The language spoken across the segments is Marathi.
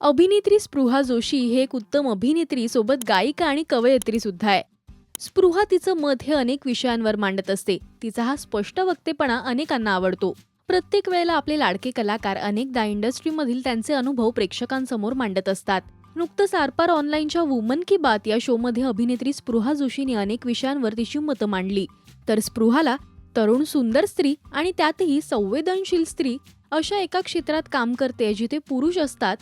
अभिनेत्री स्पृहा जोशी हे एक उत्तम अभिनेत्री सोबत गायिका आणि कवयित्री सुद्धा आहे. स्पृहा तिचं मत हे अनेक विषयांवर मांडत असते. तिचा हा स्पष्ट वक्तेपणा अनेकांना आवडतो. प्रत्येक वेळेला आपले लाडके कलाकार अनेकदा इंडस्ट्रीमधील त्यांचे अनुभव प्रेक्षकांसमोर मांडत असतात. नुकतंच आरपार ऑनलाईनच्या वुमन की बात या शोमध्ये अभिनेत्री स्पृहा जोशीने अनेक विषयांवर तिची मतं मांडली. तर स्पृहाला तरुण सुंदर स्त्री आणि त्यातही संवेदनशील स्त्री अशा एका क्षेत्रात काम करते जिथे पुरुष असतात.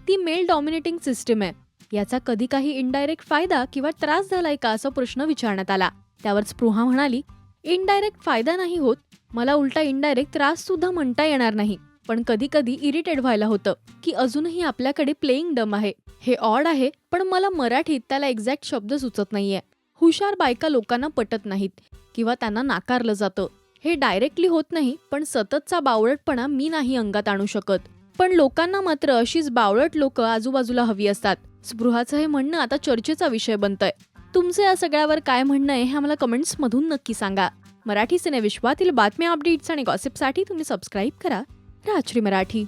ती मेल डॉमिनेटिंग सिस्टीम आहे. याचा कधी काही इनडायरेक्ट फायदा किंवा त्रास झालाय का असा प्रश्न विचारण्यात आला. त्यावर स्पृहा म्हणाली, इनडायरेक्ट फायदा नाही होत, मला उलटा इनडायरेक्ट त्रास सुद्धा म्हणता येणार नाही. पण कधी कधी इरिटेट व्हायला होतं की अजूनही आपल्याकडे प्लेइंग डम आहे. हे ऑड आहे, पण मला मराठीत त्याला एक्झॅक्ट शब्द सुचत नाहीये. हुशार बायका लोकांना पटत नाहीत किंवा त्यांना नाकारलं जातं. हे डायरेक्टली होत नाही, पण सततचा बावळटपणा मी नाही अंगात आणू शकत. पण लोकांना मात्र अशीच बावळट लोक आजूबाजूला हवी असतात. स्पृहाचं हे म्हणणं आता चर्चेचा विषय बनतंय. तुमचं या सगळ्यावर काय म्हणणं आहे हे आम्हाला कमेंट्समधून नक्की सांगा. मराठी सिनेविश्वातील बातम्या, अपडेट्स आणि गॉसिपसाठी तुम्ही सबस्क्राईब करा राजश्री मराठी.